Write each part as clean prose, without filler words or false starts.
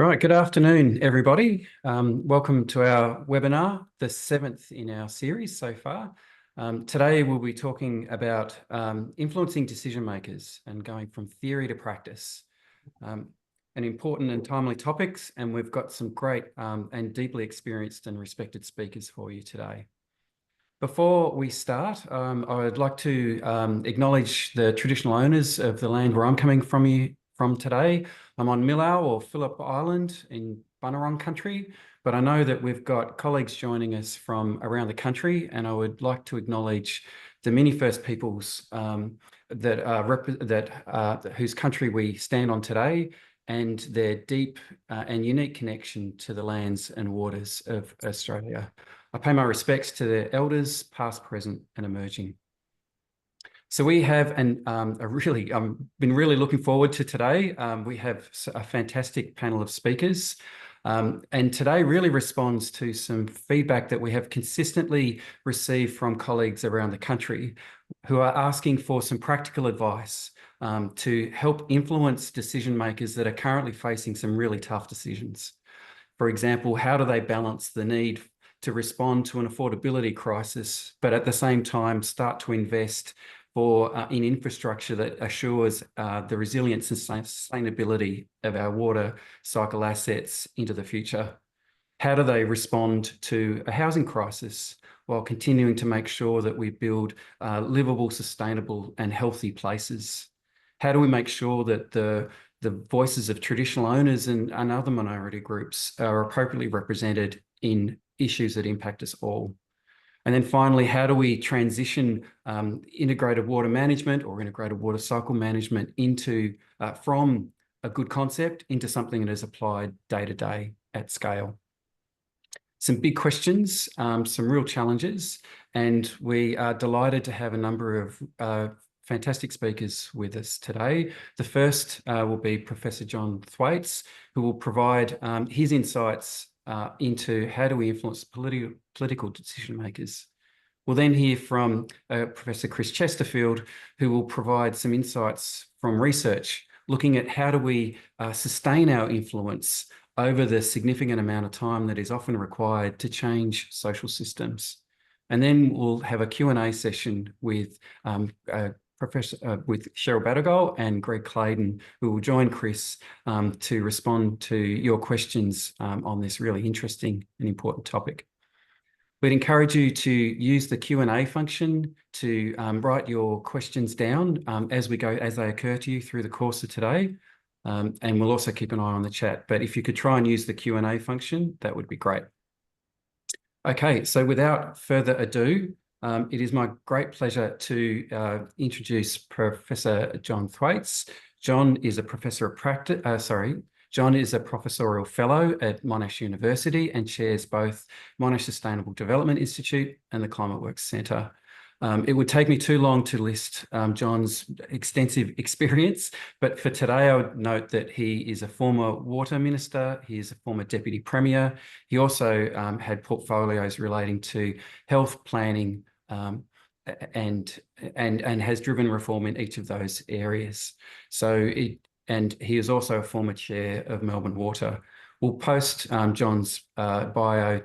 Right, good afternoon, everybody. Welcome to our webinar, the seventh in our series so far. Today we'll be talking about influencing decision makers and going from theory to practice. An important and timely topics, and we've got some great and deeply experienced and respected speakers for you today. Before we start, I would like to acknowledge the traditional owners of the land where I'm coming from today. I'm on Millau or Phillip Island in Bunurong country, but I know that we've got colleagues joining us from around the country, and I would like to acknowledge the many First Peoples whose country we stand on today, and their deep and unique connection to the lands and waters of Australia. I pay my respects to their elders, past, present, and emerging. So we have been really looking forward to today. We have a fantastic panel of speakers. And today really responds to some feedback that we have consistently received from colleagues around the country who are asking for some practical advice to help influence decision makers that are currently facing some really tough decisions. For example, how do they balance the need to respond to an affordability crisis, but at the same time start to invest in infrastructure that assures the resilience and sustainability of our water cycle assets into the future? How do they respond to a housing crisis while continuing to make sure that we build livable, sustainable and healthy places? How do we make sure that the voices of traditional owners and other minority groups are appropriately represented in issues that impact us all? And then finally, how do we transition integrated water management or integrated water cycle management from a good concept into something that is applied day to day at scale? Some big questions, some real challenges, and we are delighted to have a number of fantastic speakers with us today. The first will be Professor John Thwaites, who will provide his insights into how do we influence political decision makers. We'll then hear from Professor Chris Chesterfield, who will provide some insights from research, looking at how do we sustain our influence over the significant amount of time that is often required to change social systems. And then we'll have a Q&A session with with Cheryl Battergold and Greg Clayton, who will join Chris to respond to your questions on this really interesting and important topic. We'd encourage you to use the Q&A function to write your questions down as they occur to you through the course of today. And we'll also keep an eye on the chat. But if you could try and use the Q&A function, that would be great. Okay, so without further ado, it is my great pleasure to introduce Professor John Thwaites. John is a professor of John is a professorial fellow at Monash University and chairs both Monash Sustainable Development Institute and the Climate Works Centre. It would take me too long to list John's extensive experience, but for today I would note that he is a former water minister, he is a former deputy premier. He also had portfolios relating to health planning and has driven reform in each of those areas. And he is also a former chair of Melbourne Water. We'll post John's bio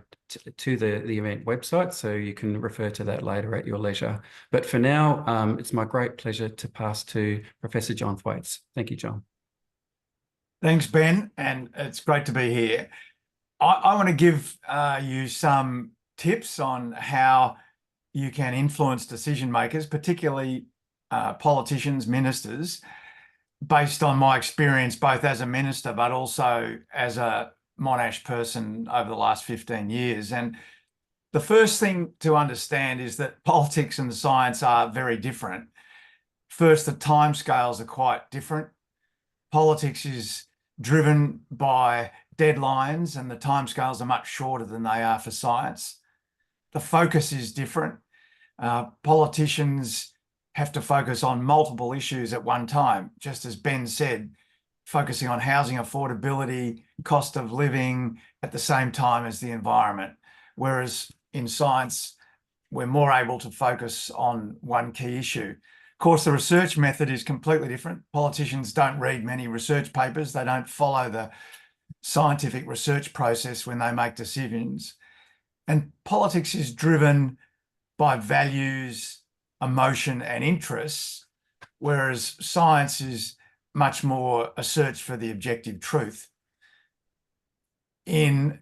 to the event website, so you can refer to that later at your leisure. But for now, it's my great pleasure to pass to Professor John Thwaites. Thank you, John. Thanks, Ben, and it's great to be here. I want to give you some tips on how you can influence decision makers, particularly politicians, ministers, based on my experience both as a minister but also as a Monash person over the last 15 years. And the first thing to understand is that politics and science are very different. First, the timescales are quite different. Politics is driven by deadlines and the timescales are much shorter than they are for science. The focus is different. Politicians have to focus on multiple issues at one time, just as Ben said, focusing on housing affordability, cost of living at the same time as the environment. Whereas in science, we're more able to focus on one key issue. Of course, the research method is completely different. Politicians don't read many research papers. They don't follow the scientific research process when they make decisions. And politics is driven by values, emotion, and interests, whereas science is much more a search for the objective truth. In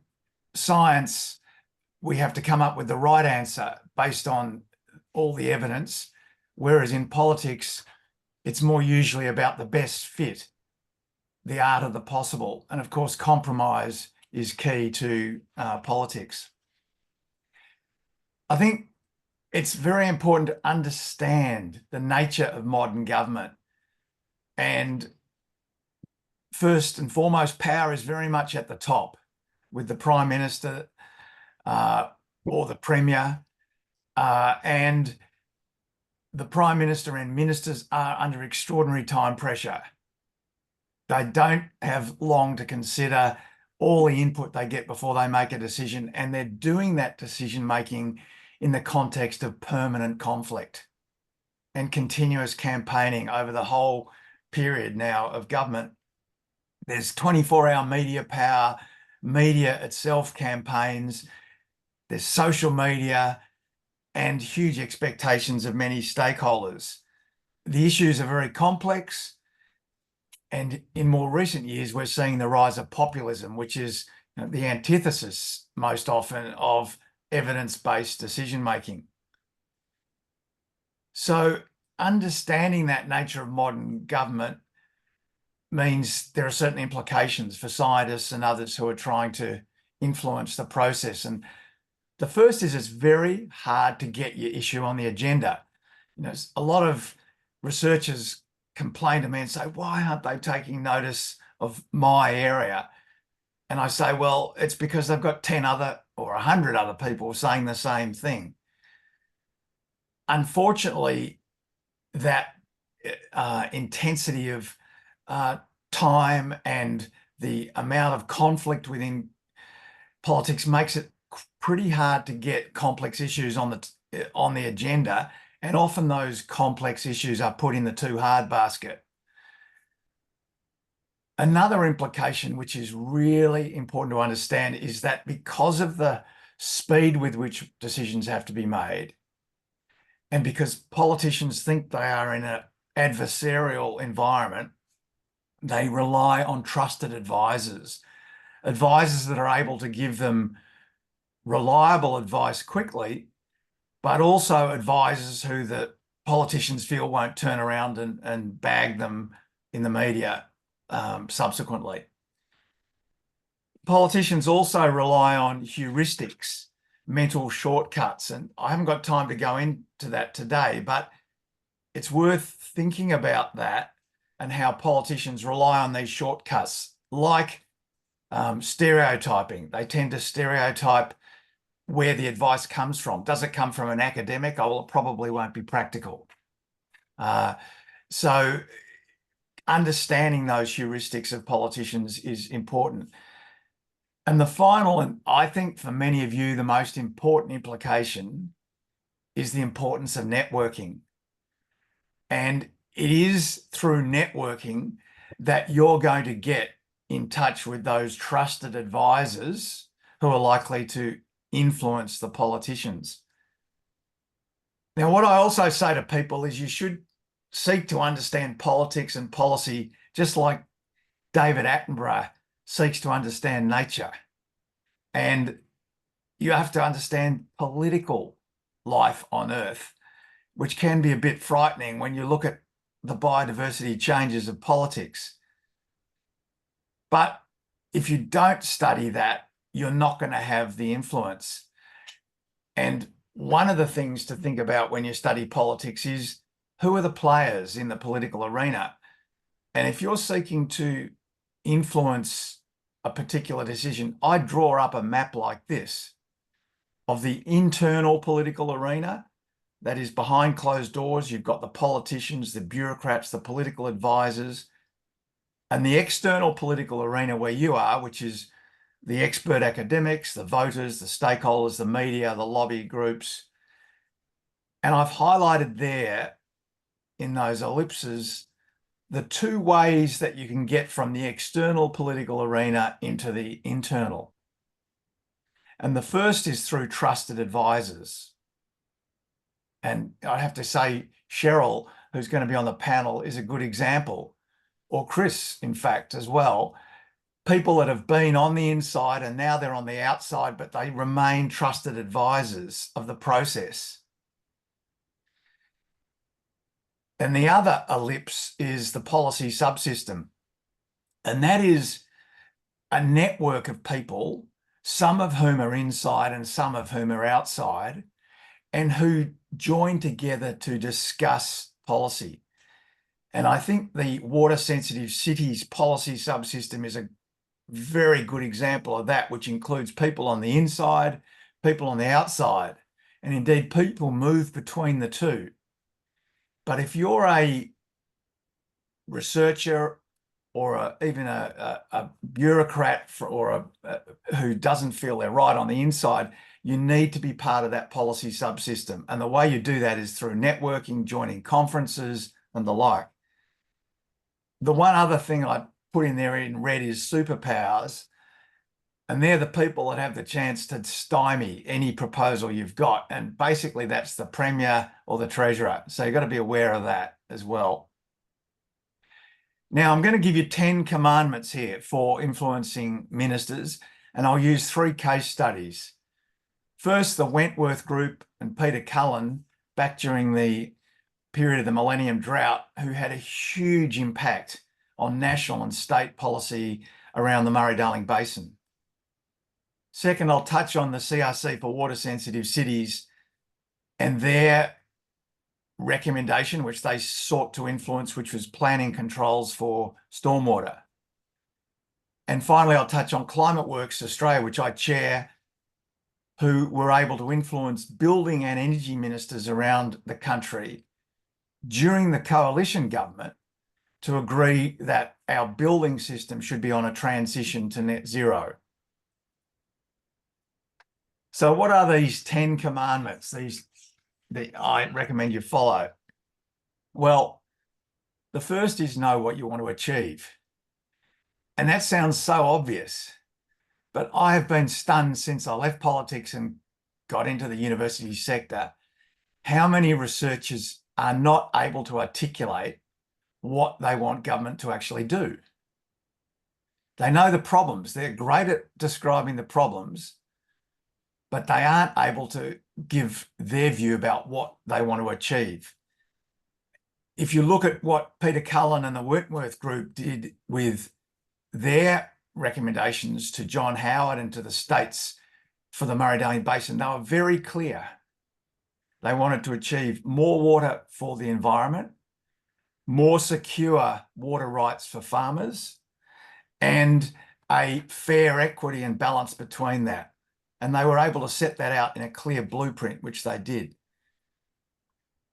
science, we have to come up with the right answer based on all the evidence, whereas in politics, it's more usually about the best fit, the art of the possible. And of course, compromise is key to politics. I think it's very important to understand the nature of modern government. And first and foremost, power is very much at the top with the Prime Minister or the Premier. And the Prime Minister and ministers are under extraordinary time pressure. They don't have long to consider all the input they get before they make a decision, and they're doing that decision-making in the context of permanent conflict and continuous campaigning over the whole period now of government. There's 24-hour media power, media itself campaigns, there's social media, and huge expectations of many stakeholders. The issues are very complex, and in more recent years, we're seeing the rise of populism, which is the antithesis most often of evidence-based decision-making. So understanding that nature of modern government means there are certain implications for scientists and others who are trying to influence the process. And the first is it's very hard to get your issue on the agenda. A lot of researchers complain to me and say, why aren't they taking notice of my area? And I say, well, it's because they've got 10 other or 100 other people saying the same thing. Unfortunately, that intensity of time and the amount of conflict within politics makes it pretty hard to get complex issues on the agenda, and often those complex issues are put in the too hard basket. Another implication, which is really important to understand, is that because of the speed with which decisions have to be made, and because politicians think they are in an adversarial environment, they rely on trusted advisors that are able to give them reliable advice quickly, but also advisors who the politicians feel won't turn around and bag them in the media subsequently. Politicians also rely on heuristics, mental shortcuts, and I haven't got time to go into that today, but it's worth thinking about that and how politicians rely on these shortcuts, like stereotyping. They tend to stereotype where the advice comes from. Does it come from an academic? Oh, well, it probably won't be practical. So understanding those heuristics of politicians is important. And the final, and I think for many of you, the most important implication is the importance of networking. And it is through networking that you're going to get in touch with those trusted advisors who are likely to influence the politicians. Now, what I also say to people is you should seek to understand politics and policy just like David Attenborough seeks to understand nature. And you have to understand political life on Earth, which can be a bit frightening when you look at the biodiversity changes of politics. But if you don't study that, you're not going to have the influence. And one of the things to think about when you study politics is who are the players in the political arena? And if you're seeking to influence a particular decision, I draw up a map like this of the internal political arena. That is behind closed doors. You've got the politicians, the bureaucrats, the political advisors, and the external political arena where you are, which is the expert academics, the voters, the stakeholders, the media, the lobby groups. And I've highlighted there in those ellipses the two ways that you can get from the external political arena into the internal. And the first is through trusted advisors. And I have to say, Cheryl, who's going to be on the panel, is a good example, or Chris, in fact, as well. People that have been on the inside and now they're on the outside, but they remain trusted advisors of the process. And the other ellipse is the policy subsystem. And that is a network of people, some of whom are inside and some of whom are outside, and who join together to discuss policy. And I think the water sensitive cities policy subsystem is a very good example of that, which includes people on the inside, people on the outside, and indeed people move between the two. But if you're a researcher or even a bureaucrat who doesn't feel they're right on the inside, you need to be part of that policy subsystem. And the way you do that is through networking, joining conferences and the like. The one other thing I put in there in red is superpowers. And they're the people that have the chance to stymie any proposal you've got. And basically that's the Premier or the Treasurer. So you've got to be aware of that as well. Now, I'm going to give you 10 commandments here for influencing ministers, and I'll use 3 case studies. First, the Wentworth Group and Peter Cullen, back during the period of the Millennium Drought, who had a huge impact on national and state policy around the Murray-Darling Basin. Second, I'll touch on the CRC for water-sensitive cities and their recommendation, which they sought to influence, which was planning controls for stormwater. And finally, I'll touch on Climate Works Australia, which I chair, who were able to influence building and energy ministers around the country during the coalition government to agree that our building system should be on a transition to net zero. So what are these 10 commandments? That I recommend you follow? Well, the first is know what you want to achieve. And that sounds so obvious, but I have been stunned since I left politics and got into the university sector, how many researchers are not able to articulate what they want government to actually do. They know the problems. They're great at describing the problems, but they aren't able to give their view about what they want to achieve. If you look at what Peter Cullen and the Wentworth Group did with their recommendations to John Howard and to the states for the Murray-Darling Basin, they were very clear. They wanted to achieve more water for the environment, more secure water rights for farmers, and a fair equity and balance between that. And they were able to set that out in a clear blueprint, which they did.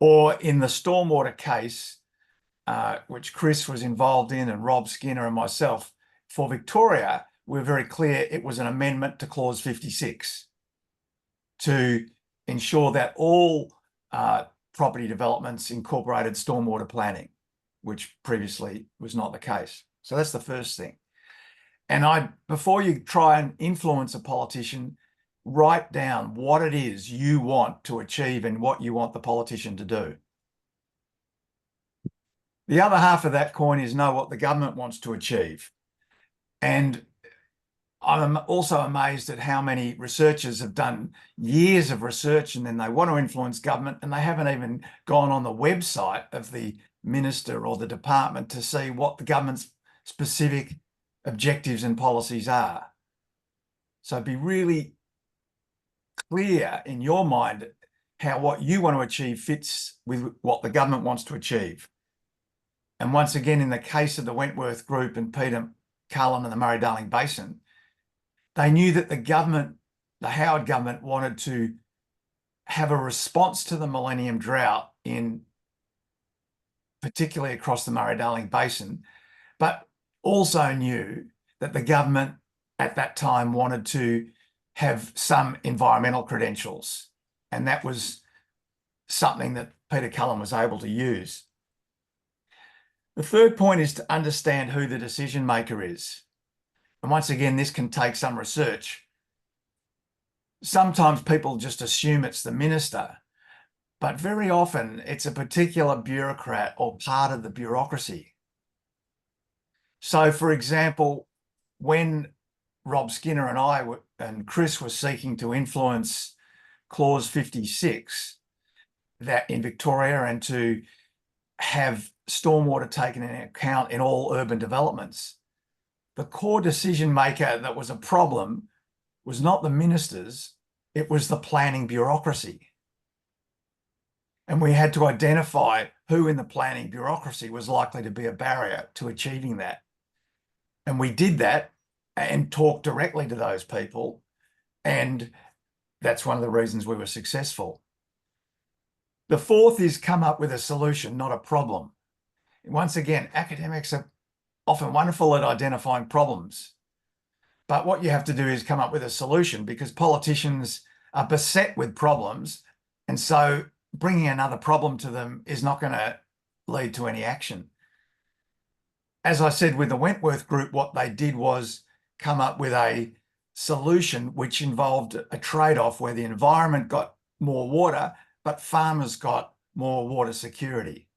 Or in the stormwater case, which Chris was involved in, and Rob Skinner and myself, for Victoria, we're very clear it was an amendment to Clause 56 to ensure that all property developments incorporated stormwater planning, which previously was not the case. So that's the first thing. And before you try and influence a politician, write down what it is you want to achieve and what you want the politician to do. The other half of that coin is know what the government wants to achieve. And I'm also amazed at how many researchers have done years of research and then they want to influence government and they haven't even gone on the website of the minister or the department to see what the government's specific objectives and policies are. So be really clear in your mind how what you want to achieve fits with what the government wants to achieve. And once again, in the case of the Wentworth Group and Peter Cullen and the Murray-Darling Basin, they knew that the government, the Howard government, wanted to have a response to the Millennium Drought particularly across the Murray-Darling Basin, but also knew that the government at that time wanted to have some environmental credentials. And that was something that Peter Cullen was able to use. The third point is to understand who the decision maker is. And once again, this can take some research. Sometimes people just assume it's the minister, but very often it's a particular bureaucrat or part of the bureaucracy. So, for example, when Rob Skinner and Chris were seeking to influence Clause 56 that in Victoria and to have stormwater taken into account in all urban developments, the core decision maker that was a problem was not the ministers, it was the planning bureaucracy. And we had to identify who in the planning bureaucracy was likely to be a barrier to achieving that. And we did that and talked directly to those people. And that's one of the reasons we were successful. The fourth is come up with a solution, not a problem. Once again, academics are often wonderful at identifying problems. But what you have to do is come up with a solution, because politicians are beset with problems. And so bringing another problem to them is not going to lead to any action. As I said, with the Wentworth Group, what they did was come up with a solution which involved a trade-off where the environment got more water, but farmers got more water security.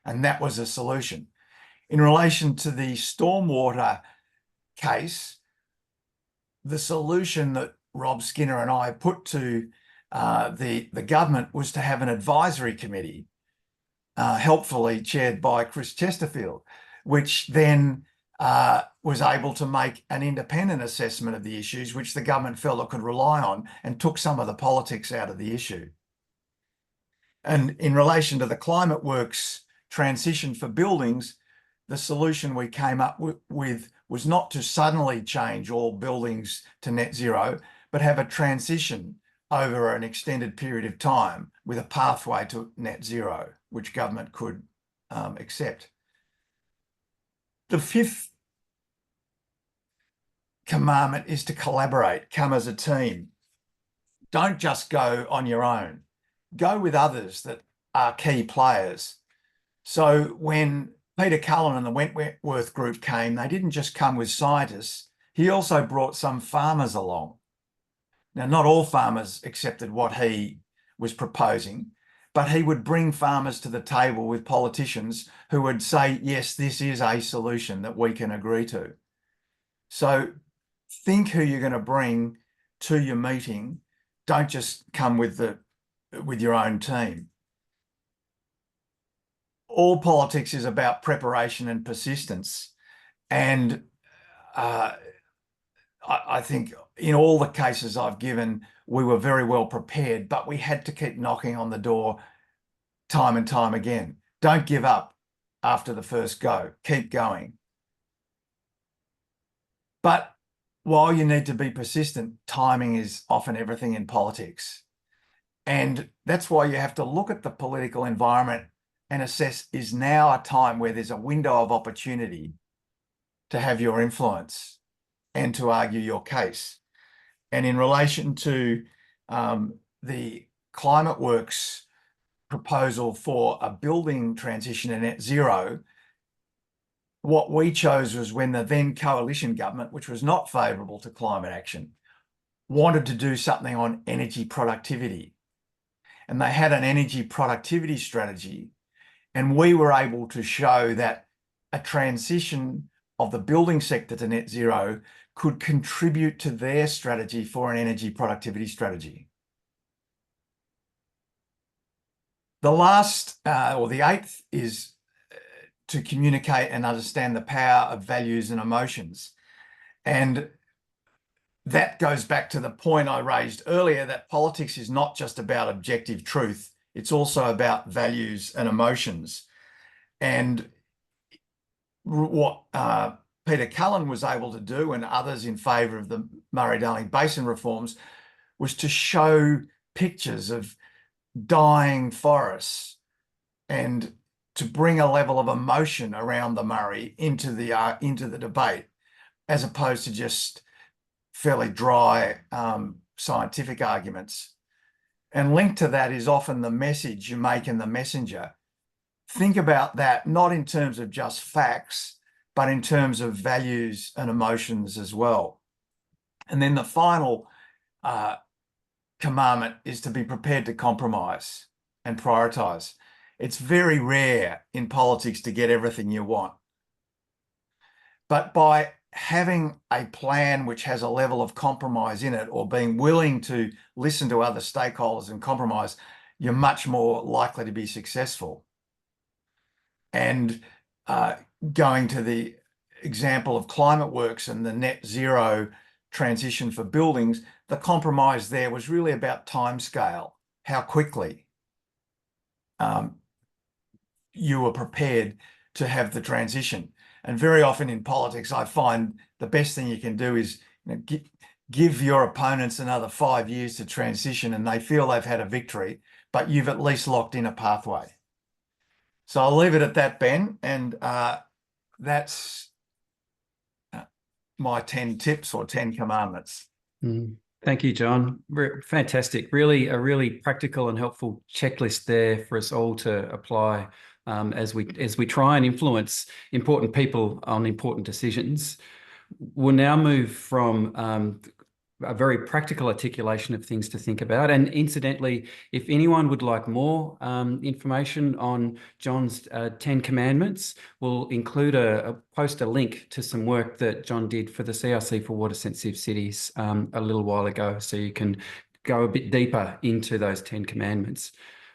And that was a solution. In relation to the stormwater case, the solution that Rob Skinner and I put to the government was to have an advisory committee, helpfully chaired by Chris Chesterfield, which then was able to make an independent assessment of the issues which the government felt it could rely on, and took some of the politics out of the issue. And in relation to the Climate Works transition for buildings, the solution we came up with was not to suddenly change all buildings to net zero, but have a transition over an extended period of time with a pathway to net zero, which government could accept. The fifth commandment is to collaborate, come as a team. Don't just go on your own. Go with others that are key players. So when Peter Cullen and the Wentworth Group came, they didn't just come with scientists. He also brought some farmers along. Now, not all farmers accepted what he was proposing, but he would bring farmers to the table with politicians who would say, yes, this is a solution that we can agree to. So think who you're going to bring to your meeting. Don't just come with your own team. All politics is about preparation and persistence. And I think in all the cases I've given, we were very well prepared, but we had to keep knocking on the door time and time again. Don't give up after the first go. Keep going. But while you need to be persistent, timing is often everything in politics. And that's why you have to look at the political environment and assess, is now a time where there's a window of opportunity to have your influence and to argue your case. And in relation to the Climate Works proposal for a building transition to net zero, what we chose was when the then coalition government, which was not favourable to climate action, wanted to do something on energy productivity. And they had an energy productivity strategy. And we were able to show that a transition of the building sector to net zero could contribute to their strategy for an energy productivity strategy. The last, or the eighth, is to communicate and understand the power of values and emotions. And that goes back to the point I raised earlier, that politics is not just about objective truth, it's also about values and emotions. And what Peter Cullen was able to do, and others in favour of the Murray-Darling Basin reforms, was to show pictures of dying forests and to bring a level of emotion around the Murray into the debate, as opposed to just fairly dry scientific arguments. And linked to that is often the message you make in the messenger. think about that not in terms of just facts, but in terms of values and emotions as well. And then the final commandment is to be prepared to compromise and prioritize. It's very rare in politics to get everything you want. But by having a plan which has a level of compromise in it, or being willing to listen to other stakeholders and compromise, you're much more likely to be successful. And going to the example of Climate Works and the net zero transition for buildings, the compromise there was really about timescale, how quickly you were prepared to have the transition. And very often in politics, I find the best thing you can do is, you know, give your opponents another 5 years to transition, and they feel they've had a victory, but you've at least locked in a pathway. So I'll leave it at that, Ben, and that's my 10 tips or 10 commandments. Thank you, John. Fantastic. Really, a really practical and helpful checklist there for us all to apply as we try and influence important people on important decisions. We'll now move from a very practical articulation of things to think about. And incidentally, if anyone would like more information on John's 10 commandments, we'll include post a link to some work that John did for the CRC for water sensitive cities a little while ago, so you can go a bit deeper into those 10 commandments.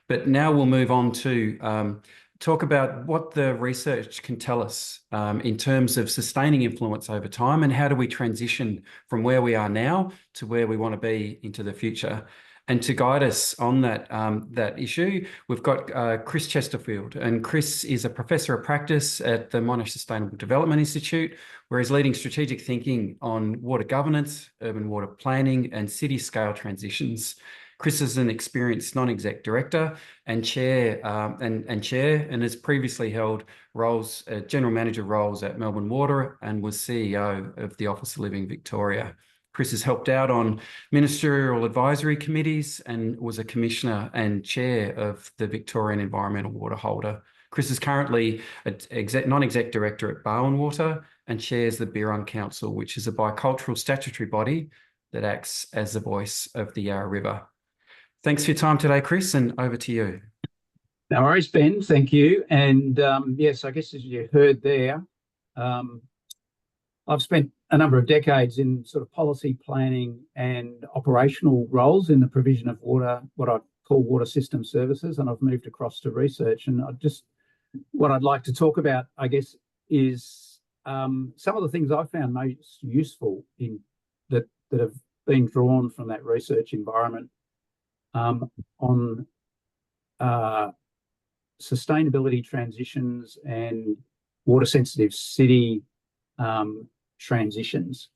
But now we'll move on to talk about what the research can tell us in terms of sustaining influence over time, and how do we transition from where we are now to where we want to be into the future. And to guide us on that issue, we've got Chris Chesterfield. And Chris is a professor of practice at the Monash Sustainable Development Institute, where he's leading strategic thinking on water governance, urban water planning, and city scale transitions. Chris is an experienced non-exec director and chair, and has previously held roles, general manager roles at Melbourne Water, and was CEO of the Office of Living Victoria. Chris has helped out on ministerial advisory committees and was a commissioner and chair of the Victorian Environmental Water Holder. Chris is currently non-exec director at Barwon Water and chairs the Birrong Council, which is a bicultural statutory body that acts as the voice of the Yarra River. Thanks for your time today, Chris, and over to you. No worries, Ben. Thank you. And yes, I guess as you heard there, I've spent a number of decades in sort of policy planning and operational roles in the provision of water, what I call water system services, and I've moved across to research. And what I'd like to talk about, I guess, is some of the things I've found most useful that have been drawn from that research environment on sustainability transitions and water sensitive city transitions.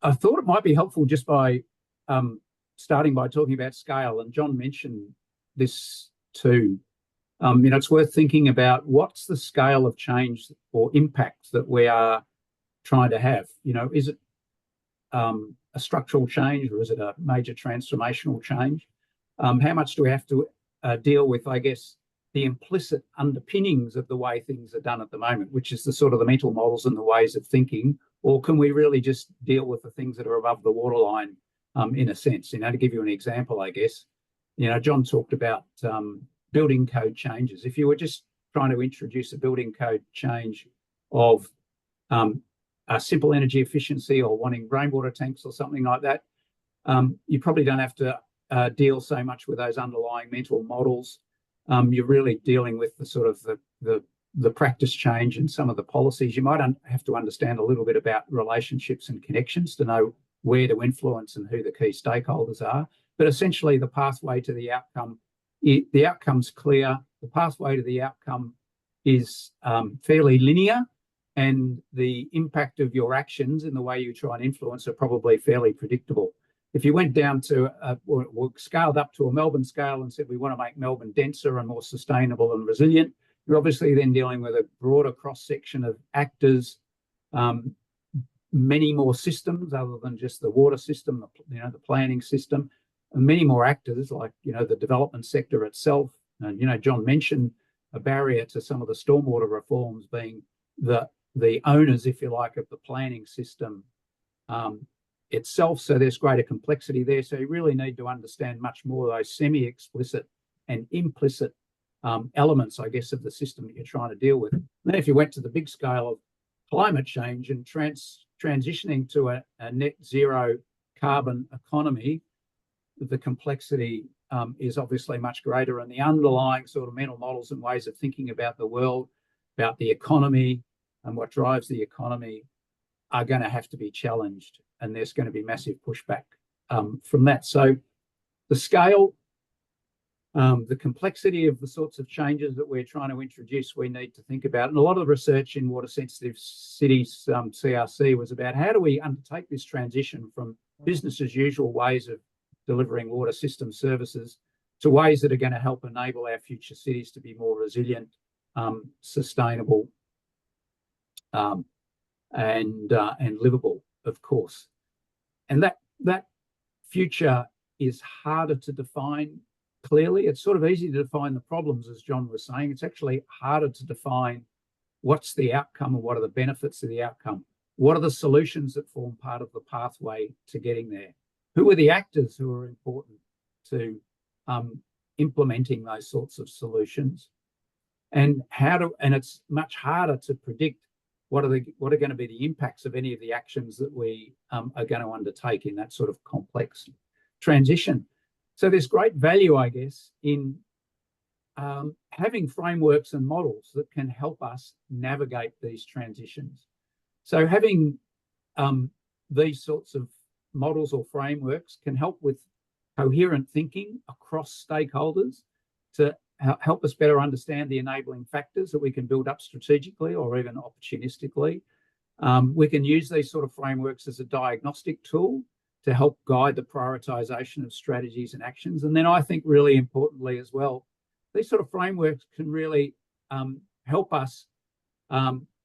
I thought it might be helpful just by starting by talking about scale, and John mentioned this too. It's worth thinking about what's the scale of change or impact that we are trying to have. Is it a structural change, or is it a major transformational change? How much do we have to deal with, I guess, the implicit underpinnings of the way things are done at the moment, which is the sort of the mental models and the ways of thinking, or can we really just deal with the things that are above the waterline in a sense? To give you an example, I guess, John talked about building code changes. If you were just trying to introduce a building code change of simple energy efficiency or wanting rainwater tanks or something like that, you probably don't have to deal so much with those underlying mental models. You're really dealing with the sort of the practice change and some of the policies. You might have to understand a little bit about relationships and connections to know where to influence and who the key stakeholders are. But essentially, the pathway to the outcome, the outcome's clear. The pathway to the outcome is fairly linear, and the impact of your actions in the way you try and influence are probably fairly predictable. If you went down to, or scaled up to a Melbourne scale and said we want to make Melbourne denser and more sustainable and resilient, you're obviously then dealing with a broader cross-section of actors, many more systems other than just the water system, the planning system, many more actors, like, the development sector itself. And, John mentioned a barrier to some of the stormwater reforms being the owners, if you like, of the planning system itself. So there's greater complexity there. So you really need to understand much more of those semi-explicit and implicit elements, I guess, of the system that you're trying to deal with. And then if you went to the big scale of climate change and transitioning to a net zero carbon economy, the complexity is obviously much greater, and the underlying sort of mental models and ways of thinking about the world, about the economy and what drives the economy are going to have to be challenged, and there's going to be massive pushback from that. So the scale, the complexity of the sorts of changes that we're trying to introduce, we need to think about. And a lot of the research in water sensitive cities, CRC, was about how do we undertake this transition from business as usual ways of delivering water system services to ways that are going to help enable our future cities to be more resilient, sustainable, and livable, of course. And that future is harder to define clearly. It's sort of easy to define the problems, as John was saying. It's actually harder to define what's the outcome and what are the benefits of the outcome. What are the solutions that form part of the pathway to getting there? Who are the actors who are important to implementing those sorts of solutions? And it's much harder to predict what are going to be the impacts of any of the actions that we are going to undertake in that sort of complex transition. So there's great value, I guess, in having frameworks and models that can help us navigate these transitions. So having these sorts of models or frameworks can help with coherent thinking across stakeholders to help us better understand the enabling factors that we can build up strategically or even opportunistically. We can use these sort of frameworks as a diagnostic tool to help guide the prioritization of strategies and actions. And then I think really importantly as well, these sort of frameworks can really help us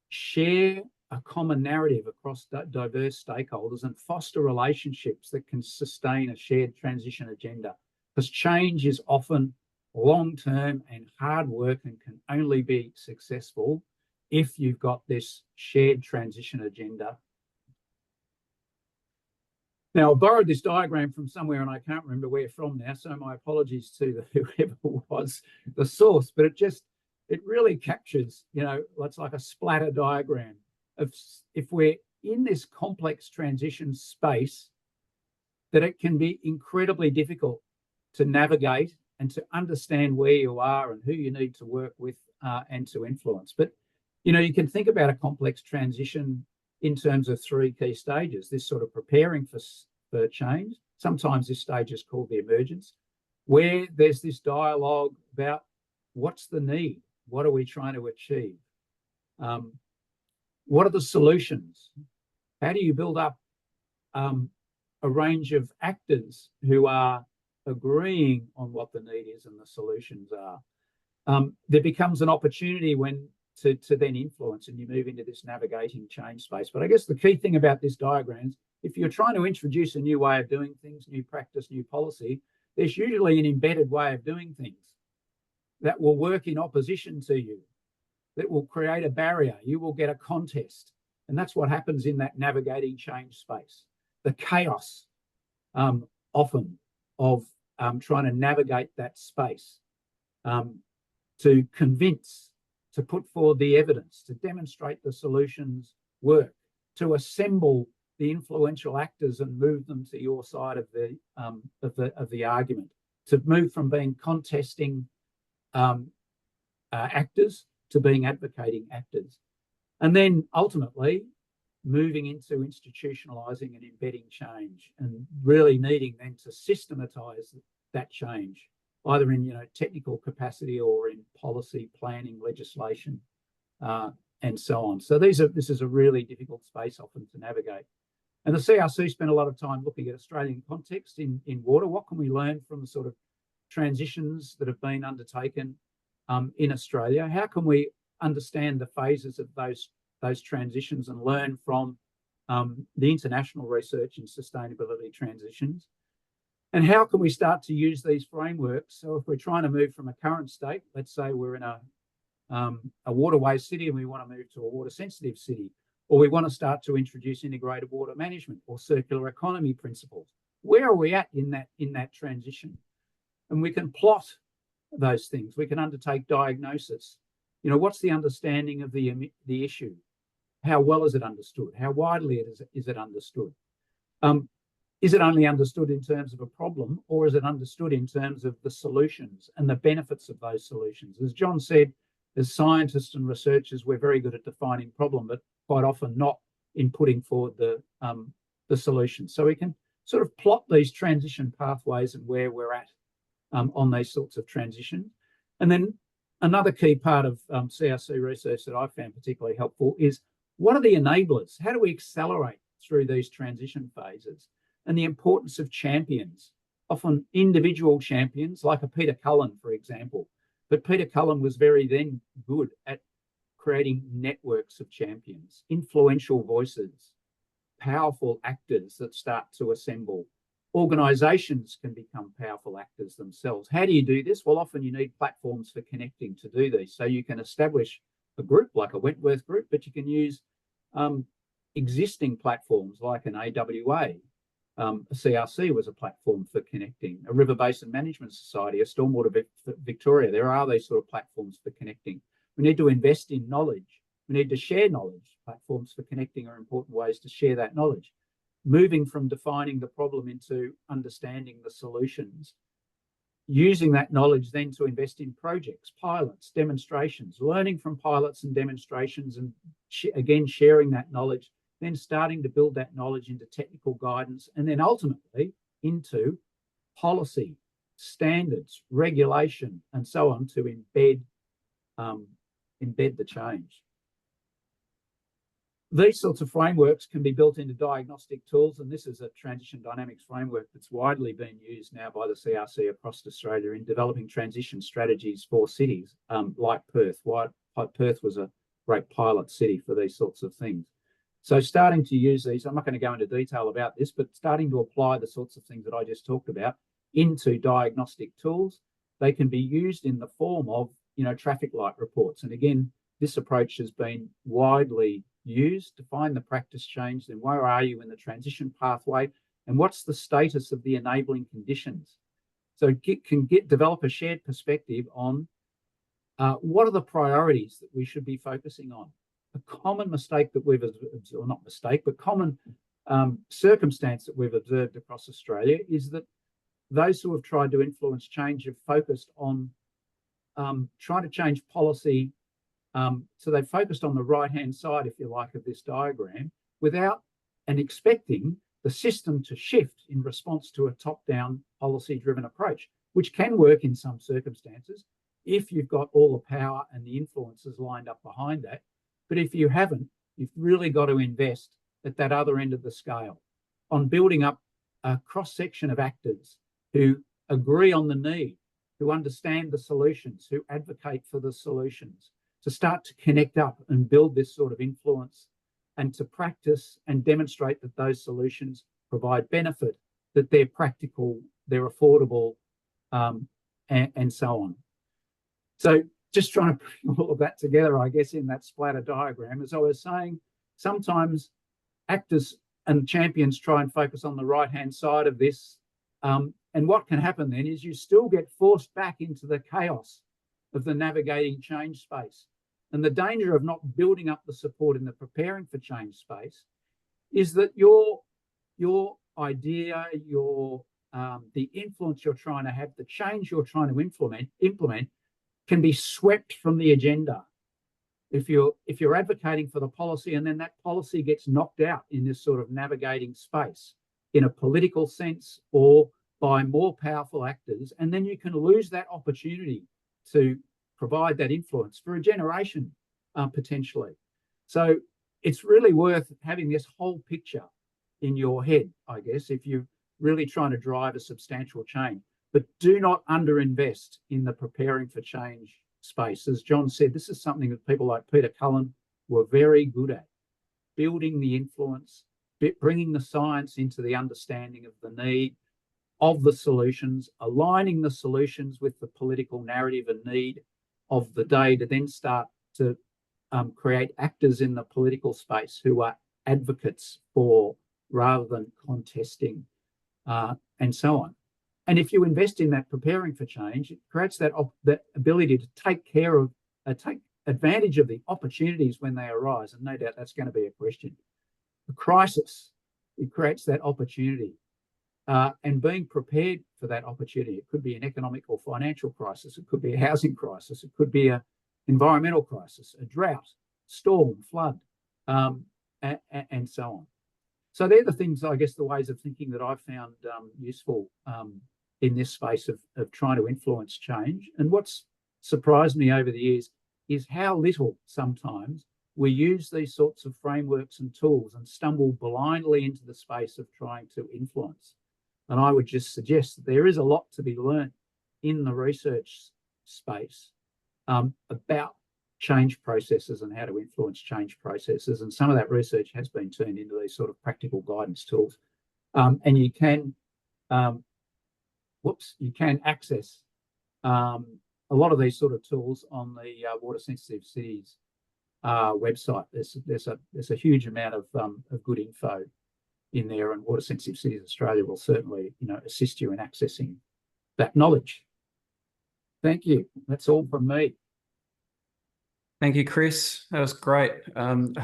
share a common narrative across diverse stakeholders and foster relationships that can sustain a shared transition agenda. Because change is often long-term and hard work and can only be successful if you've got this shared transition agenda. Now, I borrowed this diagram from somewhere and I can't remember where from now, so my apologies to whoever was the source, but it really captures, it's like a splatter diagram of if we're in this complex transition space, that it can be incredibly difficult to navigate and to understand where you are and who you need to work with and to influence. But, you can think about a complex transition in terms of three key stages. This sort of preparing for change. Sometimes this stage is called the emergence, where there's this dialogue about what's the need? What are we trying to achieve? What are the solutions? How do you build up a range of actors who are agreeing on what the need is and the solutions are? There becomes an opportunity to then influence, and you move into this navigating change space. But I guess the key thing about this diagram is if you're trying to introduce a new way of doing things, new practice, new policy, there's usually an embedded way of doing things that will work in opposition to you, that will create a barrier. You will get a contest. And that's what happens in that navigating change space. The chaos often of trying to navigate that space, to convince, to put forward the evidence, to demonstrate the solutions work, to assemble the influential actors and move them to your side of the argument, to move from being contesting actors to being advocating actors, and then ultimately moving into institutionalizing and embedding change, and really needing then to systematize that change, either in technical capacity or in policy, planning, legislation, and so on. So this is a really difficult space often to navigate. And the CRC spent a lot of time looking at Australian context in water. What can we learn from the sort of transitions that have been undertaken in Australia? How can we understand the phases of those transitions and learn from the international research in sustainability transitions? And how can we start to use these frameworks? So if we're trying to move from a current state, let's say we're in a waterway city and we want to move to a water sensitive city, or we want to start to introduce integrated water management or circular economy principles. Where are we at in that transition? And we can plot those things. We can undertake diagnosis. You know, what's the understanding of the issue? How well is it understood? How widely is it understood? Is it only understood in terms of a problem, or is it understood in terms of the solutions and the benefits of those solutions? As John said, as scientists and researchers, we're very good at defining problem, but quite often not in putting forward the solutions. So we can sort of plot these transition pathways and where we're at on these sorts of transitions. And then another key part of CRC research that I found particularly helpful is, what are the enablers? How do we accelerate through these transition phases? And the importance of champions, often individual champions, like a Peter Cullen, for example. But Peter Cullen was very then good at creating networks of champions, influential voices, powerful actors that start to assemble. Organisations can become powerful actors themselves. How do you do this? Well, often you need platforms for connecting to do these. So you can establish a group like a Wentworth group, but you can use existing platforms like an AWA. A CRC was a platform for connecting, a River Basin Management Society, a Stormwater Victoria. There are these sort of platforms for connecting. We need to invest in knowledge. We need to share knowledge. Platforms for connecting are important ways to share that knowledge. Moving from defining the problem into understanding the solutions. Using that knowledge then to invest in projects, pilots, demonstrations, learning from pilots and demonstrations, and again, sharing that knowledge, then starting to build that knowledge into technical guidance, and then ultimately into policy, standards, regulation, and so on to embed the change. These sorts of frameworks can be built into diagnostic tools, and this is a transition dynamics framework that's widely being used now by the CRC across Australia in developing transition strategies for cities like Perth. Perth was a great pilot city for these sorts of things. So starting to use these, I'm not going to go into detail about this, but starting to apply the sorts of things that I just talked about into diagnostic tools. They can be used in the form of, traffic light reports. And again, this approach has been widely used to find the practice change. Then where are you in the transition pathway? And what's the status of the enabling conditions? So develop a shared perspective on what are the priorities that we should be focusing on. A common mistake that we've observed, or not mistake, but common circumstance that we've observed across Australia is that those who have tried to influence change have focused on trying to change policy. So they've focused on the right-hand side, if you like, of this diagram without and expecting the system to shift in response to a top-down policy-driven approach, which can work in some circumstances if you've got all the power and the influences lined up behind that. But if you haven't, you've really got to invest at that other end of the scale on building up a cross-section of actors who agree on the need, who understand the solutions, who advocate for the solutions, to start to connect up and build this sort of influence and to practice and demonstrate that those solutions provide benefit, that they're practical, they're affordable, and so on. So just trying to bring all of that together, I guess, in that splatter diagram, as I was saying, sometimes actors and champions try and focus on the right-hand side of this. And what can happen then is you still get forced back into the chaos of the navigating change space. And the danger of not building up the support in the preparing for change space is that your idea, the influence you're trying to have, the change you're trying to implement can be swept from the agenda. If you're advocating for the policy and then that policy gets knocked out in this sort of navigating space in a political sense or by more powerful actors, and then you can lose that opportunity to provide that influence for a generation, potentially. So it's really worth having this whole picture in your head, I guess, if you're really trying to drive a substantial change. But do not underinvest in the preparing for change space. As John said, this is something that people like Peter Cullen were very good at, building the influence, bringing the science into the understanding of the need, of the solutions, aligning the solutions with the political narrative and need of the day, to then start to create actors in the political space who are advocates for rather than contesting, and so on. And if you invest in that preparing for change, it creates that ability to take advantage of the opportunities when they arise. And no doubt that's going to be a question. The crisis, it creates that opportunity. And being prepared for that opportunity. It could be an economic or financial crisis. It could be a housing crisis. It could be an environmental crisis, a drought, storm, flood, and so on. So they're the things, I guess, the ways of thinking that I've found useful in this space of trying to influence change. And what's surprised me over the years is how little sometimes we use these sorts of frameworks and tools and stumble blindly into the space of trying to influence. And I would just suggest that there is a lot to be learned in the research space about change processes and how to influence change processes. And some of that research has been turned into these sort of practical guidance tools. And you can, you can access a lot of these sort of tools on the Water Sensitive Cities website. There's a huge amount of good info in there, and Water Sensitive Cities Australia will certainly, assist you in accessing that knowledge. Thank you. That's all from me. Thank you, Chris. That was great. A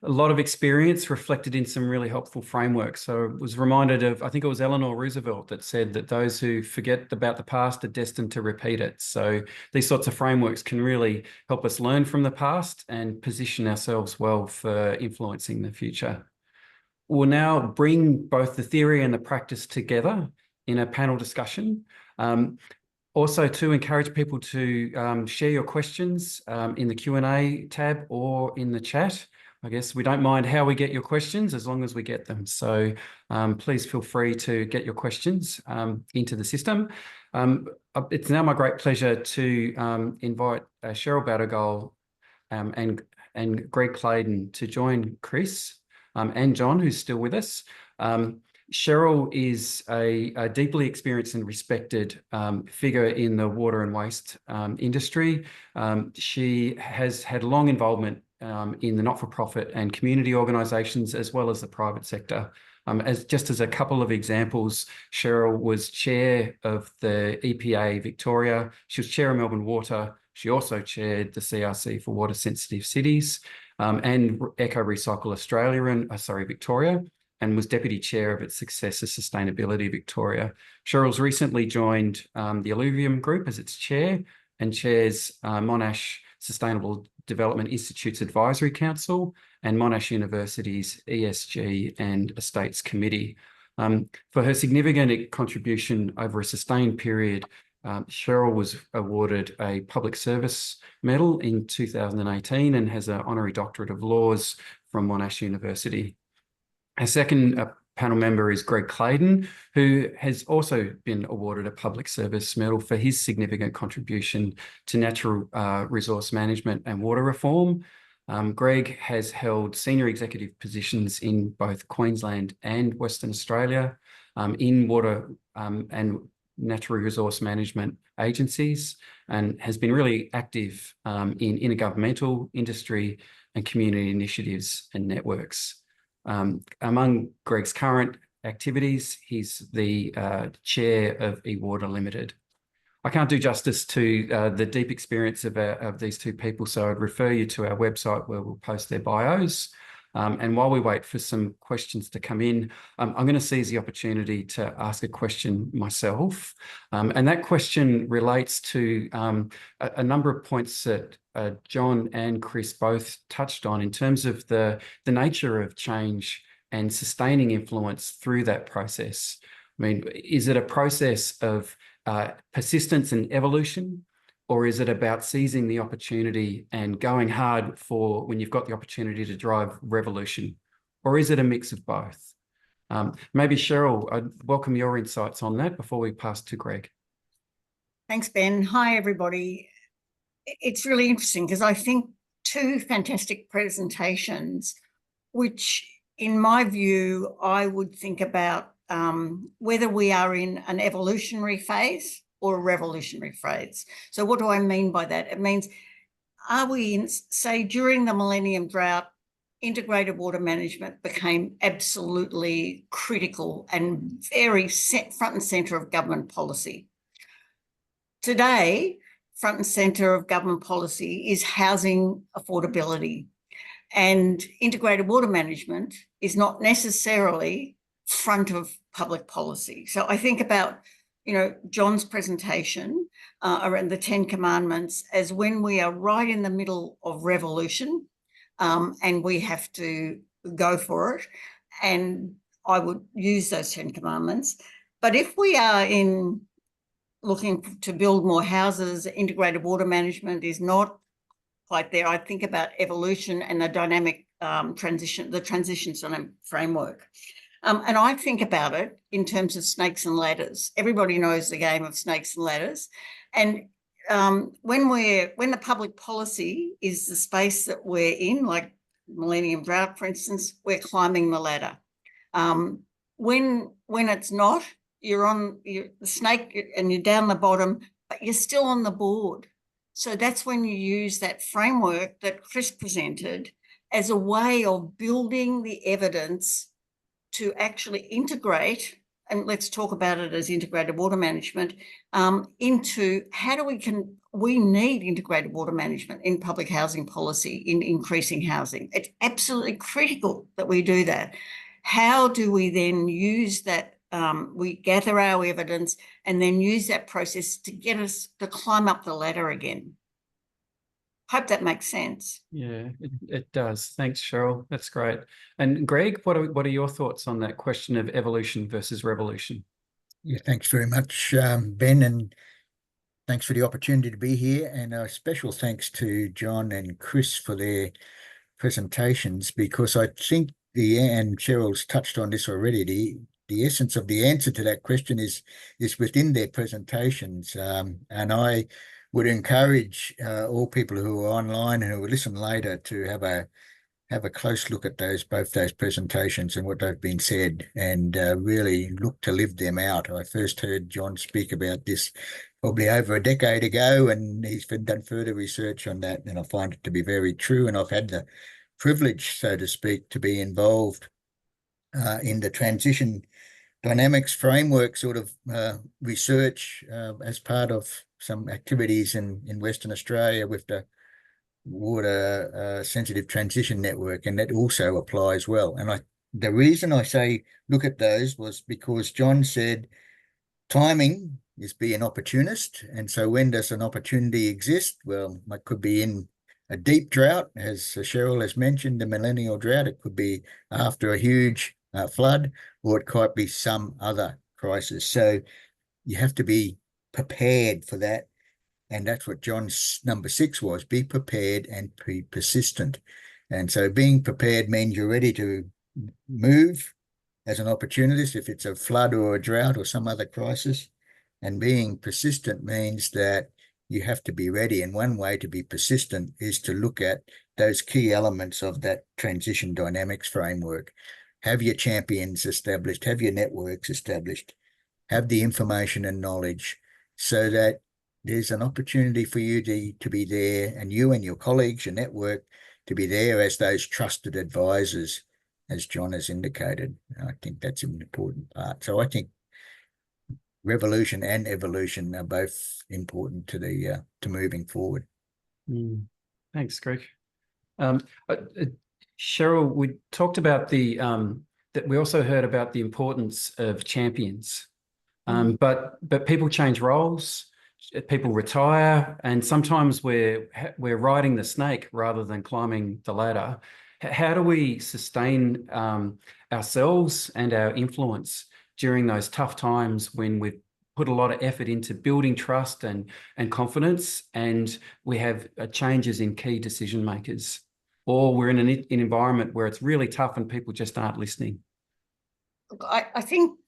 lot of experience reflected in some really helpful frameworks. So I was reminded of, I think it was Eleanor Roosevelt that said that those who forget about the past are destined to repeat it. So these sorts of frameworks can really help us learn from the past and position ourselves well for influencing the future. We'll now bring both the theory and the practice together in a panel discussion. Also, to encourage people to share your questions in the Q&A tab or in the chat. I guess we don't mind how we get your questions as long as we get them. So please feel free to get your questions into the system. It's now my great pleasure to invite Cheryl Battergold and Greg Clayton to join Chris and John, who's still with us. Cheryl is a deeply experienced and respected figure in the water and waste industry. She has had long involvement in the not-for-profit and community organisations as well as the private sector. Just as a couple of examples, Cheryl was chair of the EPA Victoria. She was chair of Melbourne Water. She also chaired the CRC for Water Sensitive Cities and Eco Recycle Australia Victoria, and was deputy chair of its successor, Sustainability Victoria. Cheryl's recently joined the Alluvium Group as its chair and chairs Monash Sustainable Development Institute's Advisory Council and Monash University's ESG and Estates Committee. For her significant contribution over a sustained period, Cheryl was awarded a Public Service Medal in 2018 and has an Honorary Doctorate of Laws from Monash University. Our second panel member is Greg Clayton, who has also been awarded a Public Service Medal for his significant contribution to natural resource management and water reform. Greg has held senior executive positions in both Queensland and Western Australia in water and natural resource management agencies, and has been really active in intergovernmental, industry and community initiatives and networks. Among Greg's current activities, he's the chair of eWater Limited. I can't do justice to the deep experience of these two people, so I'd refer you to our website where we'll post their bios. And while we wait for some questions to come in, I'm going to seize the opportunity to ask a question myself. And that question relates to a number of points that John and Chris both touched on in terms of the nature of change and sustaining influence through that process. I mean, is it a process of persistence and evolution? Or is it about seizing the opportunity and going hard for when you've got the opportunity to drive revolution? Or is it a mix of both? Maybe Cheryl, I'd welcome your insights on that before we pass to Greg. Thanks, Ben. Hi, everybody. It's really interesting because I think two fantastic presentations, which in my view, I would think about whether we are in an evolutionary phase or a revolutionary phase. So what do I mean by that? It means, are we in, say, during the Millennium Drought, integrated water management became absolutely critical and very front and centre of government policy. Today, front and centre of government policy is housing affordability, and integrated water management is not necessarily front of public policy. So I think about, you know, John's presentation around the 10 Commandments as when we are right in the middle of revolution, and we have to go for it. And I would use those 10 Commandments. But if we are in looking to build more houses, integrated water management is not quite there. I think about evolution and the dynamic transition, the transitions on a framework. And I think about it in terms of snakes and ladders. Everybody knows the game of snakes and ladders. And when the public policy is the space that we're in, like Millennium Drought, for instance, we're climbing the ladder. When it's not, you're on the snake and you're down the bottom, but you're still on the board. So that's when you use that framework that Chris presented as a way of building the evidence to actually integrate, and let's talk about it as integrated water management, into how do we need integrated water management in public housing policy, in increasing housing. It's absolutely critical that we do that. How do we then use that? We gather our evidence and then use that process to get us to climb up the ladder again. Hope that makes sense. Yeah, it does. Thanks, Cheryl. That's great. And Greg, what are your thoughts on that question of evolution versus revolution? Yeah, thanks very much, Ben, and thanks for the opportunity to be here. And a special thanks to John and Chris for their presentations, because I think and Cheryl's touched on this already, the essence of the answer to that question is within their presentations. And I would encourage all people who are online and who will listen later to have a close look at both those presentations and what they've been said, and really look to live them out. I first heard John speak about this probably over a decade ago, and he's done further research on that, and I find it to be very true. And I've had the privilege, so to speak, to be involved in the transition dynamics framework sort of research as part of some activities in Western Australia with the Water Sensitive Transition Network, and that also applies well. And the reason I say look at those was because John said timing is be an opportunist, and so when does an opportunity exist? Well, it could be in a deep drought, as Cheryl has mentioned, the millennial drought. It could be after a huge flood, or it might be some other crisis. So you have to be prepared for that. And that's what John's number 6 was: be prepared and be persistent. And so being prepared means you're ready to move as an opportunist if it's a flood or a drought or some other crisis. And being persistent means that you have to be ready. And one way to be persistent is to look at those key elements of that transition dynamics framework. Have your champions established, have your networks established, have the information and knowledge, so that there's an opportunity for you to be there, and you and your colleagues, your network, to be there as those trusted advisors, as John has indicated. I think that's an important part. So I think revolution and evolution are both important to moving forward. Thanks, Greg. Cheryl, we talked about that we also heard about the importance of champions, but people change roles, people retire, and sometimes we're riding the snake rather than climbing the ladder. How do we sustain ourselves and our influence during those tough times when we've put a lot of effort into building trust and confidence, and we have changes in key decision makers, or we're in an environment where it's really tough and people just aren't listening? I think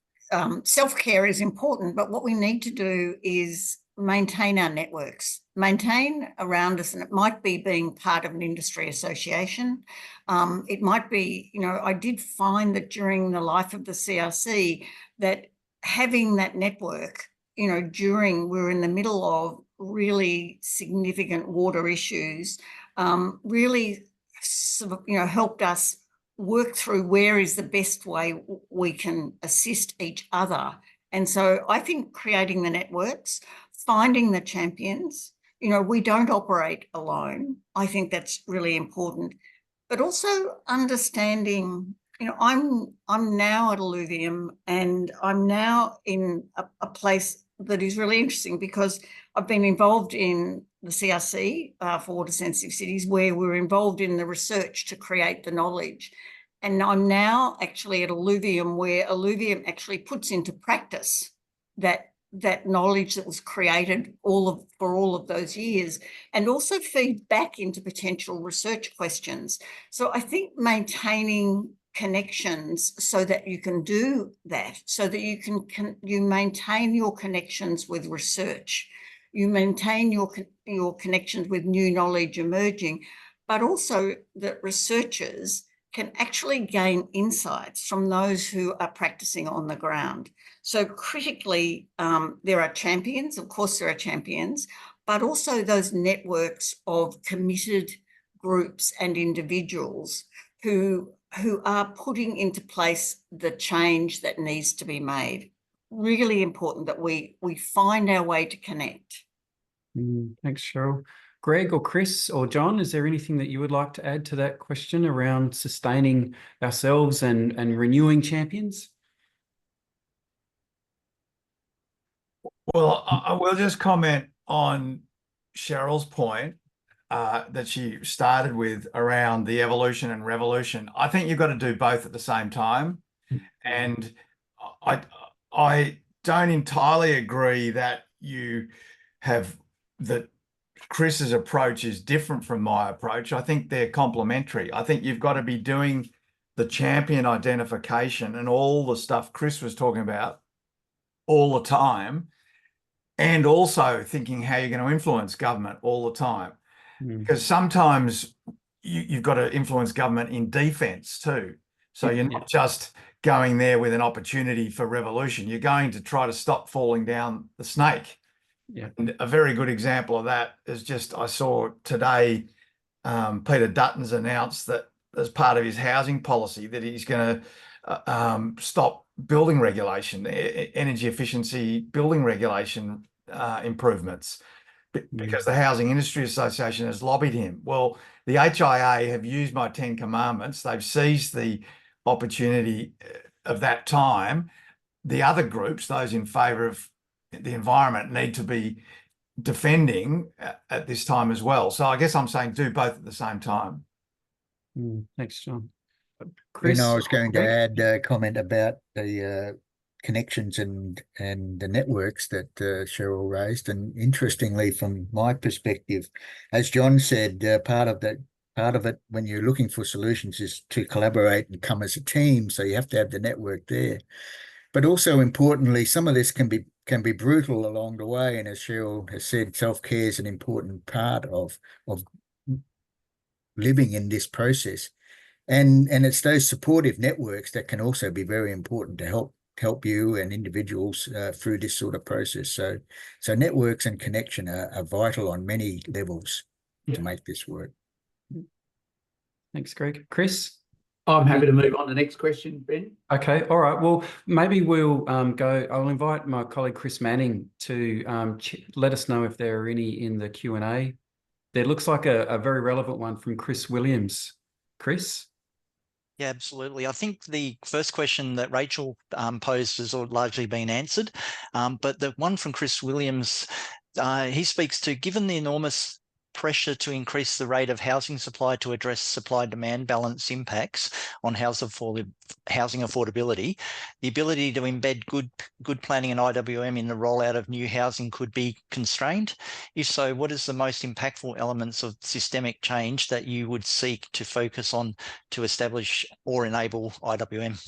self-care is important, but what we need to do is maintain our networks, maintain around us, and it might be being part of an industry association. It might be, I did find that during the life of the CRC that having that network, during we're in the middle of really significant water issues, really sort of, helped us work through where is the best way we can assist each other. And so I think creating the networks, finding the champions, we don't operate alone. I think that's really important. But also understanding, I'm now at Alluvium, and I'm now in a place that is really interesting because I've been involved in the CRC for water sensitive cities, where we're involved in the research to create the knowledge. And I'm now actually at Alluvium, where Alluvium actually puts into practice that knowledge that was created for all of those years, and also feed back into potential research questions. So I think maintaining connections so that you can do that, so that you maintain your connections with research, you maintain your connections with new knowledge emerging, but also that researchers can actually gain insights from those who are practicing on the ground. So critically, there are champions, of course there are champions, but also those networks of committed groups and individuals who are putting into place the change that needs to be made. Really important that we find our way to connect. Thanks, Cheryl. Greg or Chris or John, is there anything that you would like to add to that question around sustaining ourselves and renewing champions? Well, I will just comment on Cheryl's point that she started with around the evolution and revolution. I think you've got to do both at the same time. And I don't entirely agree that that Chris's approach is different from my approach. I think they're complementary. I think you've got to be doing the champion identification and all the stuff Chris was talking about all the time, and also thinking how you're going to influence government all the time. Because sometimes you've got to influence government in defense too. So you're not just going there with an opportunity for revolution. You're going to try to stop falling down the snake. Yeah. And a very good example of that is just, I saw today, Peter Dutton's announced that as part of his housing policy that he's going to stop building regulation, energy efficiency building regulation improvements, because the Housing Industry Association has lobbied him. Well, the HIA have used my 10 commandments. They've seized the opportunity of that time. The other groups, those in favour of the environment, need to be defending at this time as well. So I guess I'm saying do both at the same time. Thanks, John. Chris, I was going to add a comment about the connections and the networks that Cheryl raised. And interestingly, from my perspective, as John said, part of it when you're looking for solutions is to collaborate and come as a team. So you have to have the network there. But also importantly, some of this can be brutal along the way. And as Cheryl has said, self-care is an important part of living in this process. And it's those supportive networks that can also be very important to help you and individuals through this sort of process. So networks and connection are vital on many levels to make this work. Thanks, Greg. Chris? I'm happy to move on to the next question, Ben. Okay, all right. Well, maybe we'll I'll invite my colleague Chris Manning to let us know if there are any in the Q&A. There looks like a very relevant one from Chris Williams. Chris? Yeah, absolutely. I think the first question that Rachel posed has largely been answered, but the one from Chris Williams, he speaks to, given the enormous pressure to increase the rate of housing supply to address supply-demand balance impacts on housing affordability, the ability to embed good planning and IWM in the rollout of new housing could be constrained. If so, what is the most impactful elements of systemic change that you would seek to focus on to establish or enable IWM?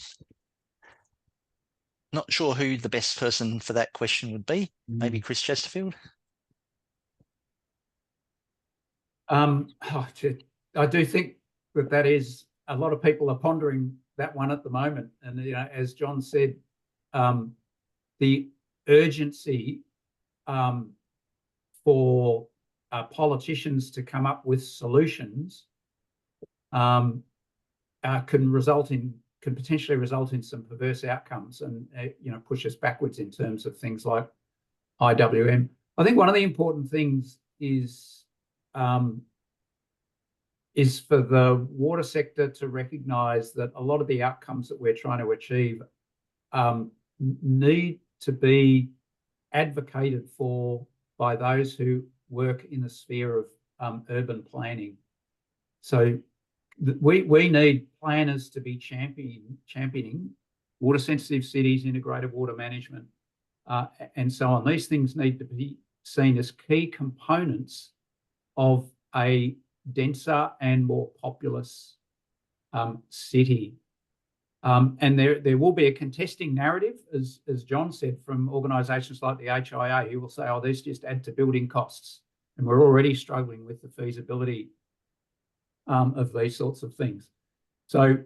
Not sure who the best person for that question would be. Maybe Chris Chesterfield? I do think that is a lot of people are pondering that one at the moment, and as John said, the urgency for politicians to come up with solutions can potentially result in some perverse outcomes, and push us backwards in terms of things like IWM. I think one of the important things is for the water sector to recognise that a lot of the outcomes that we're trying to achieve need to be advocated for by those who work in the sphere of urban planning. So we need planners to be championing water-sensitive cities, integrated water management, and so on. These things need to be seen as key components of a denser and more populous city. And there will be a contesting narrative, as John said, from organisations like the HIA, who will say, oh, these just add to building costs. And we're already struggling with the feasibility of these sorts of things. So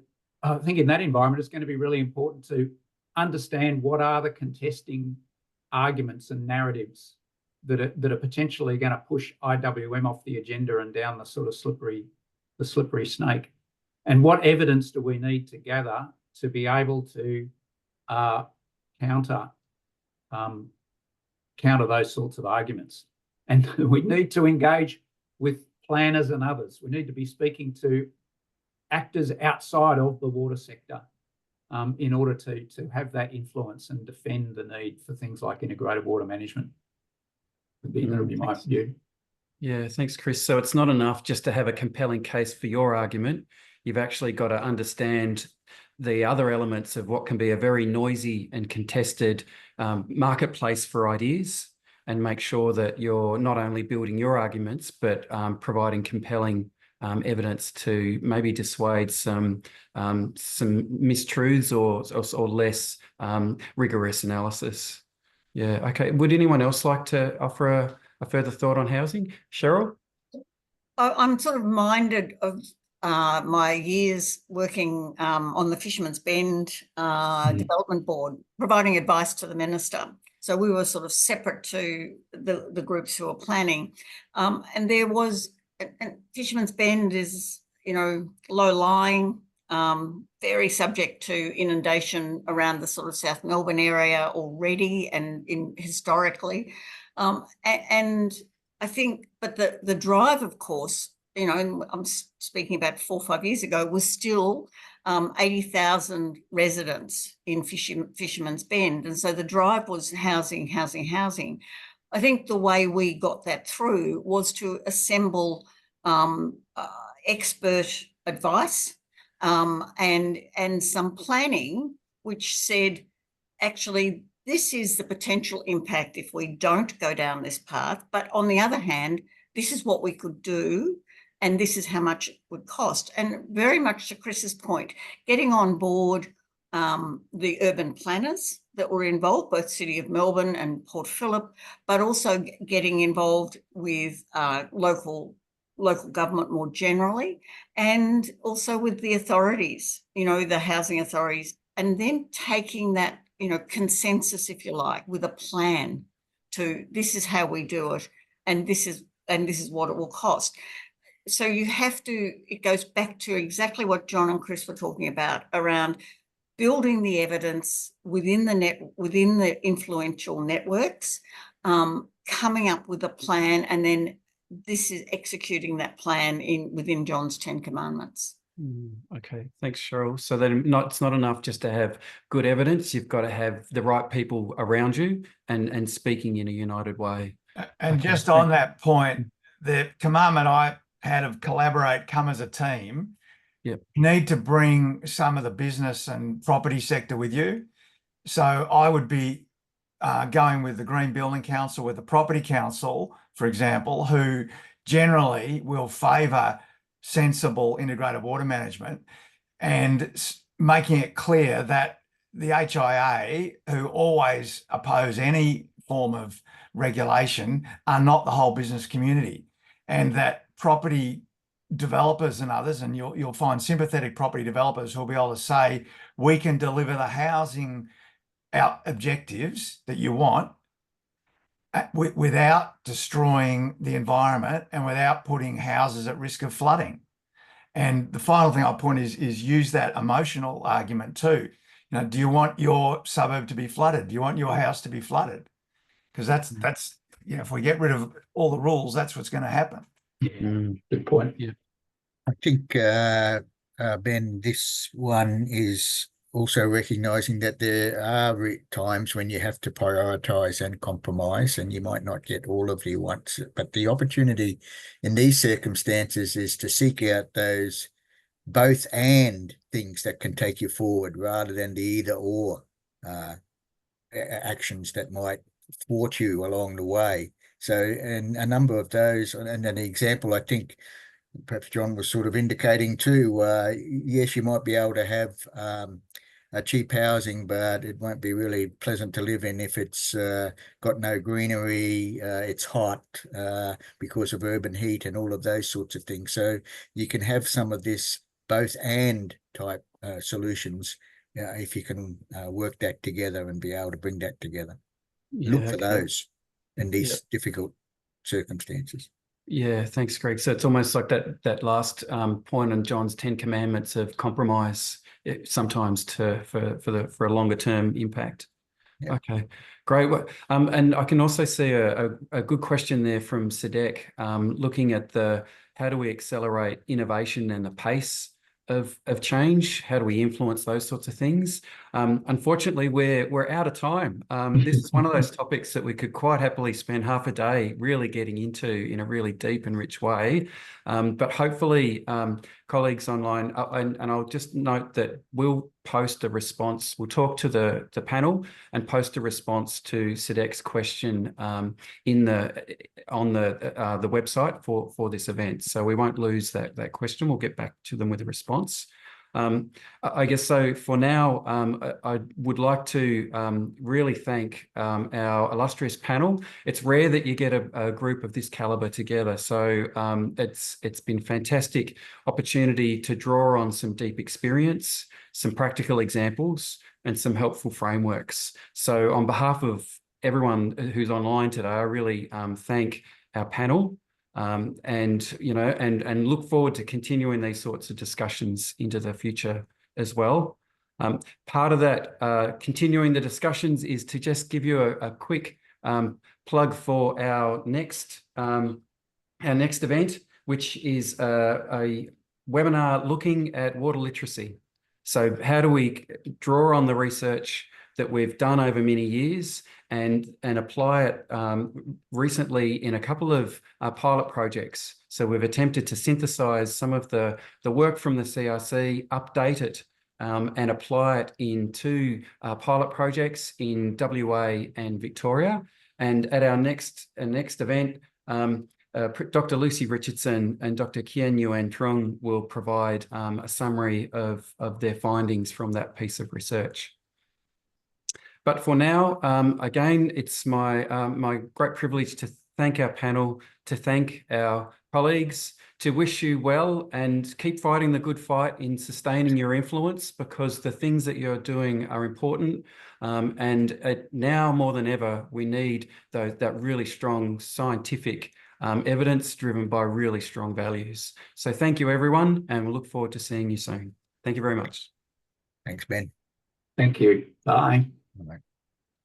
I think in that environment, it's going to be really important to understand what are the contesting arguments and narratives that are potentially going to push IWM off the agenda and down the sort of slippery snake. And what evidence do we need to gather to be able to counter those sorts of arguments? And we need to engage with planners and others. We need to be speaking to actors outside of the water sector in order to have that influence and defend the need for things like integrated water management. That would be my view. Yeah, thanks, Chris. So it's not enough just to have a compelling case for your argument. You've actually got to understand the other elements of what can be a very noisy and contested marketplace for ideas, and make sure that you're not only building your arguments, but providing compelling evidence to maybe dissuade some mistruths or less rigorous analysis. Yeah, okay. Would anyone else like to offer a further thought on housing? Cheryl? I'm sort of minded of my years working on the Fisherman's Bend Development Board, providing advice to the Minister. So we were sort of separate to the groups who were planning. And there was, and Fisherman's Bend is, low-lying, very subject to inundation around the sort of South Melbourne area already and historically. And I think, but the drive, of course, and I'm speaking about 4 or 5 years ago, was still 80,000 residents in Fisherman's Bend. And so the drive was housing, housing, housing. I think the way we got that through was to assemble expert advice and some planning, which said, actually, this is the potential impact if we don't go down this path. But on the other hand, this is what we could do, and this is how much it would cost. And very much to Chris's point, getting on board the urban planners that were involved, both City of Melbourne and Port Phillip, but also getting involved with local government more generally, and also with the authorities, the housing authorities, and then taking that, consensus, if you like, with a plan to, this is how we do it, and this is what it will cost. So you have to, it goes back to exactly what John and Chris were talking about around building the evidence within the influential networks, coming up with a plan, and then this is executing that plan within John's 10 Commandments. Okay, thanks, Cheryl. So then it's not enough just to have good evidence. You've got to have the right people around you and speaking in a united way. And just on that point, the commandment I had of collaborate, come as a team, Yep. You need to bring some of the business and property sector with you. So I would be going with the Green Building Council, with the Property Council, for example, who generally will favour sensible integrated water management, and making it clear that the HIA, who always oppose any form of regulation, are not the whole business community, and that property developers and others, and you'll find sympathetic property developers who'll be able to say, we can deliver the housing objectives that you want without destroying the environment and without putting houses at risk of flooding. And the final thing I'll point is use that emotional argument too. You know, do you want your suburb to be flooded? Do you want your house to be flooded? Because that's you know, if we get rid of all the rules, that's what's going to happen. Yeah, good point. Yeah. I think, Ben, this one is also recognizing that there are times when you have to prioritize and compromise, and you might not get all of you wants, but the opportunity in these circumstances is to seek out those both and things that can take you forward rather than the either or actions that might thwart you along the way. So, and a number of those, and an example, I think, perhaps John was sort of indicating too, yes, you might be able to have a cheap housing, but it won't be really pleasant to live in if it's got no greenery, it's hot because of urban heat and all of those sorts of things. So you can have some of this both and type solutions if you can work that together and be able to bring that together. Yeah, Look for okay. those in these difficult circumstances. Yeah, thanks, Greg. So it's almost like that last point in John's 10 Commandments of compromise, sometimes for a longer term impact. Yeah. Okay, great. And I can also see a good question there from Sadek, looking at how do we accelerate innovation and the pace of change? How do we influence those sorts of things? Unfortunately, we're out of time. This is one of those topics that we could quite happily spend half a day really getting into in a really deep and rich way. But hopefully, colleagues online, and I'll just note that we'll post a response. We'll talk to the panel and post a response to Sadek's question on the website for this event. So we won't lose that question. We'll get back to them with a response. I guess so for now, I would like to really thank our illustrious panel. It's rare that you get a group of this caliber together. So it's been fantastic opportunity to draw on some deep experience, some practical examples, and some helpful frameworks. So on behalf of everyone who's online today, I really thank our panel. And look forward to continuing these sorts of discussions into the future as well. Part of that continuing the discussions is to just give you a quick plug for our next event, which is a webinar looking at water literacy. So how do we draw on the research that we've done over many years and apply it recently in a couple of pilot projects. So we've attempted to synthesize some of the work from the CRC, update it, and apply it in two pilot projects in WA and Victoria. And at our next event, Dr. Lucy Richardson and Dr. Kien Nguyen Trung will provide a summary of their findings from that piece of research. But for now, again, it's my great privilege to thank our panel, to thank our colleagues, to wish you well and keep fighting the good fight in sustaining your influence, because the things that you're doing are important. And now more than ever, we need that really strong scientific evidence driven by really strong values. So thank you, everyone, and we'll look forward to seeing you soon. Thank you very much. Thanks, Ben. Thank you. Bye. Bye.